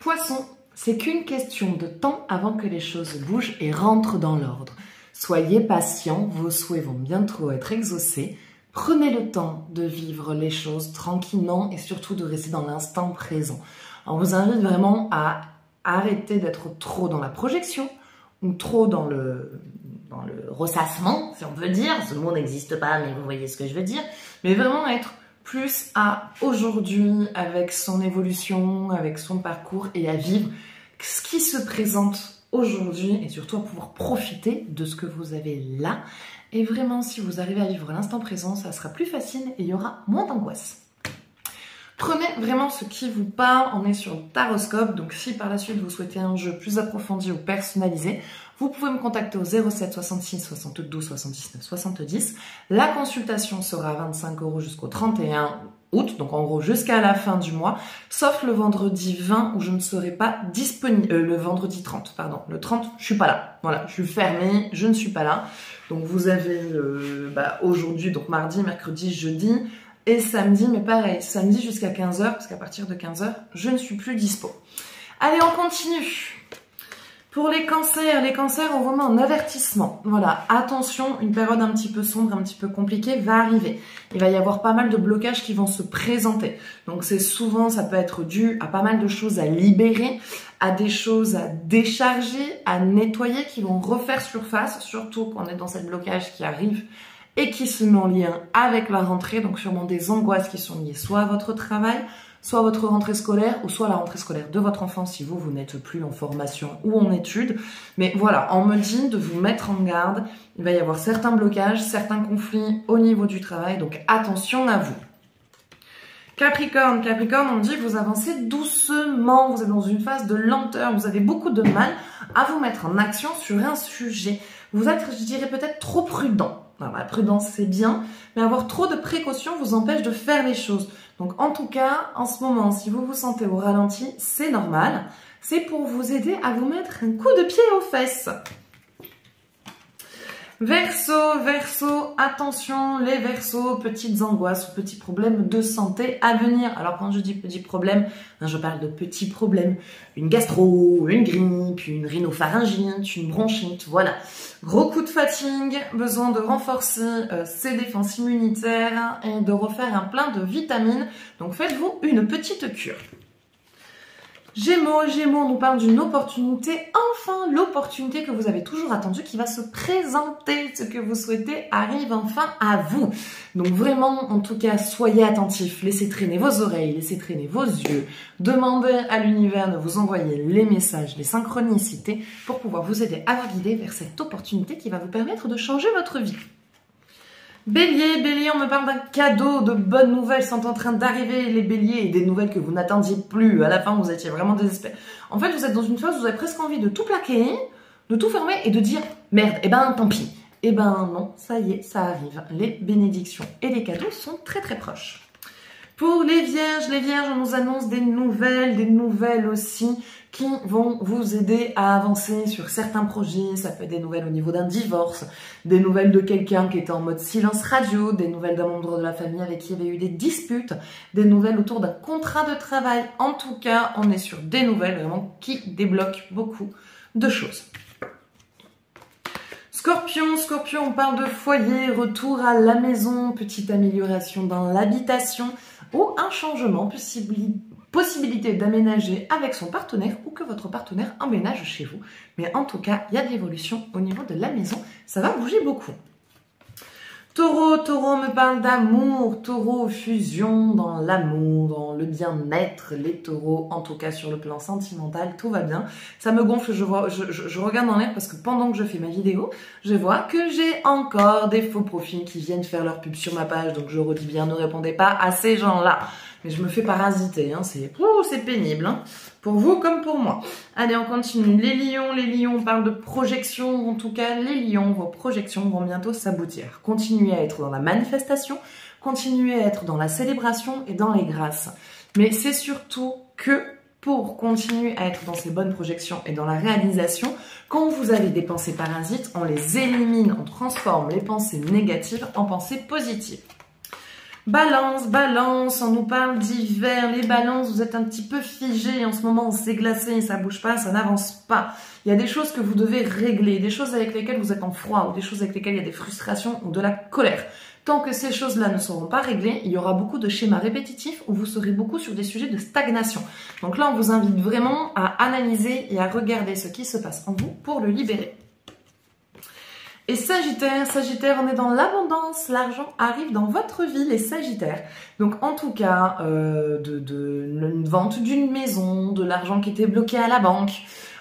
Poisson, c'est qu'une question de temps avant que les choses bougent et rentrent dans l'ordre. Soyez patient, vos souhaits vont bientôt être exaucés. Prenez le temps de vivre les choses tranquillement et surtout de rester dans l'instant présent. On vous invite vraiment à arrêter d'être trop dans la projection ou trop dans le ressassement, si on veut dire. Ce mot n'existe pas, mais vous voyez ce que je veux dire. Mais vraiment être plus à aujourd'hui, avec son évolution, avec son parcours et à vivre ce qui se présente aujourd'hui et surtout à pouvoir profiter de ce que vous avez là. Et vraiment, si vous arrivez à vivre l'instant présent, ça sera plus facile et il y aura moins d'angoisse. Prenez vraiment ce qui vous parle, on est sur le taroscope, donc si par la suite vous souhaitez un jeu plus approfondi ou personnalisé, vous pouvez me contacter au 07 66 72 79 70. La consultation sera à 25 € jusqu'au 31 août, donc en gros jusqu'à la fin du mois, sauf le vendredi 20 où je ne serai pas disponible, le vendredi 30, pardon, le 30, je suis pas là, voilà, je suis fermée, je ne suis pas là, donc vous avez aujourd'hui, donc mardi, mercredi, jeudi, et samedi, mais pareil, samedi jusqu'à 15 h, parce qu'à partir de 15 h, je ne suis plus dispo. Allez, on continue. Pour les cancers, on vous met en avertissement. Voilà, attention, une période un petit peu sombre, un petit peu compliquée va arriver. Il va y avoir pas mal de blocages qui vont se présenter. Donc c'est souvent, ça peut être dû à pas mal de choses à libérer, à des choses à décharger, à nettoyer, qui vont refaire surface, surtout quand on est dans cette blocage qui arrive et qui se met en lien avec la rentrée, donc sûrement des angoisses qui sont liées soit à votre travail, soit à votre rentrée scolaire, ou soit à la rentrée scolaire de votre enfant si vous n'êtes plus en formation ou en études. Mais voilà, on me dit de vous mettre en garde, il va y avoir certains blocages, certains conflits au niveau du travail, donc attention à vous. Capricorne, on me dit vous avancez doucement, vous êtes dans une phase de lenteur, vous avez beaucoup de mal à vous mettre en action sur un sujet. Vous êtes, je dirais, peut-être trop prudent. Alors, la prudence, c'est bien, mais avoir trop de précautions vous empêche de faire les choses. Donc, en tout cas, en ce moment, si vous vous sentez au ralenti, c'est normal. C'est pour vous aider à vous mettre un coup de pied aux fesses. Verseau, attention, les Verseaux, petites angoisses ou petits problèmes de santé à venir. Alors quand je dis petits problèmes, je parle de petits problèmes. Une gastro, une grippe, une rhinopharyngite, une bronchite, voilà. Gros coup de fatigue, besoin de renforcer ses défenses immunitaires et de refaire un plein de vitamines. Donc faites-vous une petite cure. Gémeaux, on nous parle d'une opportunité, enfin l'opportunité que vous avez toujours attendue qui va se présenter, ce que vous souhaitez arrive enfin à vous. Donc vraiment, en tout cas, soyez attentifs, laissez traîner vos oreilles, laissez traîner vos yeux, demandez à l'univers de vous envoyer les messages, les synchronicités pour pouvoir vous aider à vous guider vers cette opportunité qui va vous permettre de changer votre vie. Bélier, on me parle d'un cadeau, de bonnes nouvelles sont en train d'arriver, les béliers, et des nouvelles que vous n'attendiez plus. À la fin, vous étiez vraiment désespéré. En fait, vous êtes dans une phase où vous avez presque envie de tout plaquer, de tout fermer et de dire « Merde, eh ben tant pis ». Eh ben non, ça y est, ça arrive. Les bénédictions et les cadeaux sont très très proches. Pour les vierges, on nous annonce des nouvelles aussi qui vont vous aider à avancer sur certains projets. Ça peut être des nouvelles au niveau d'un divorce, des nouvelles de quelqu'un qui était en mode silence radio, des nouvelles d'un membre de la famille avec qui il y avait eu des disputes, des nouvelles autour d'un contrat de travail. En tout cas, on est sur des nouvelles vraiment qui débloquent beaucoup de choses. Scorpion, on parle de foyer, retour à la maison, petite amélioration dans l'habitation ou un changement, possibilité d'aménager avec son partenaire ou que votre partenaire emménage chez vous. Mais en tout cas, il y a de l'évolution au niveau de la maison, ça va bouger beaucoup. Taureau me parle d'amour, Taureau, fusion dans l'amour, dans le bien-être, les taureaux, en tout cas sur le plan sentimental, tout va bien. Ça me gonfle, je regarde en l'air parce que pendant que je fais ma vidéo, je vois que j'ai encore des faux profils qui viennent faire leur pub sur ma page, donc je redis bien, ne répondez pas à ces gens-là. Mais je me fais parasiter, hein, c'est pénible, hein, pour vous comme pour moi. Allez, on continue. Les lions, on parle de projection. En tout cas, les lions, vos projections vont bientôt s'aboutir. Continuez à être dans la manifestation, continuez à être dans la célébration et dans les grâces. Mais c'est surtout que pour continuer à être dans ces bonnes projections et dans la réalisation, quand vous avez des pensées parasites, on les élimine, on transforme les pensées négatives en pensées positives. Balance, balance, on nous parle d'hiver, les balances, vous êtes un petit peu figés en ce moment, c'est glacé, ça bouge pas, ça n'avance pas. Il y a des choses que vous devez régler, des choses avec lesquelles vous êtes en froid, ou des choses avec lesquelles il y a des frustrations ou de la colère. Tant que ces choses-là ne seront pas réglées, il y aura beaucoup de schémas répétitifs où vous serez beaucoup sur des sujets de stagnation. Donc là, on vous invite vraiment à analyser et à regarder ce qui se passe en vous pour le libérer. Et Sagittaire, on est dans l'abondance, l'argent arrive dans votre vie, les Sagittaires. Donc en tout cas, une vente d'une maison, de l'argent qui était bloqué à la banque,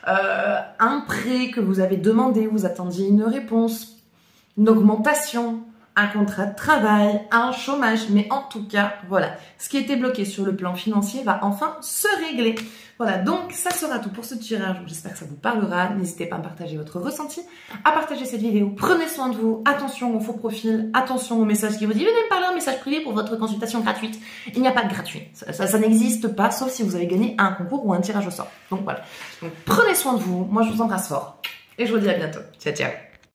un prêt que vous avez demandé, vous attendiez une réponse, une augmentation, un contrat de travail, un chômage. Mais en tout cas, voilà, ce qui était bloqué sur le plan financier va enfin se régler. Voilà, donc ça sera tout pour ce tirage. J'espère que ça vous parlera. N'hésitez pas à partager votre ressenti, à partager cette vidéo. Prenez soin de vous. Attention aux faux profils. Attention aux messages qui vous disent « Venez me parler en message privé pour votre consultation gratuite ». Il n'y a pas de gratuit. Ça n'existe pas, sauf si vous avez gagné un concours ou un tirage au sort. Donc voilà. Donc prenez soin de vous. Moi, je vous embrasse fort. Et je vous dis à bientôt. Ciao, ciao.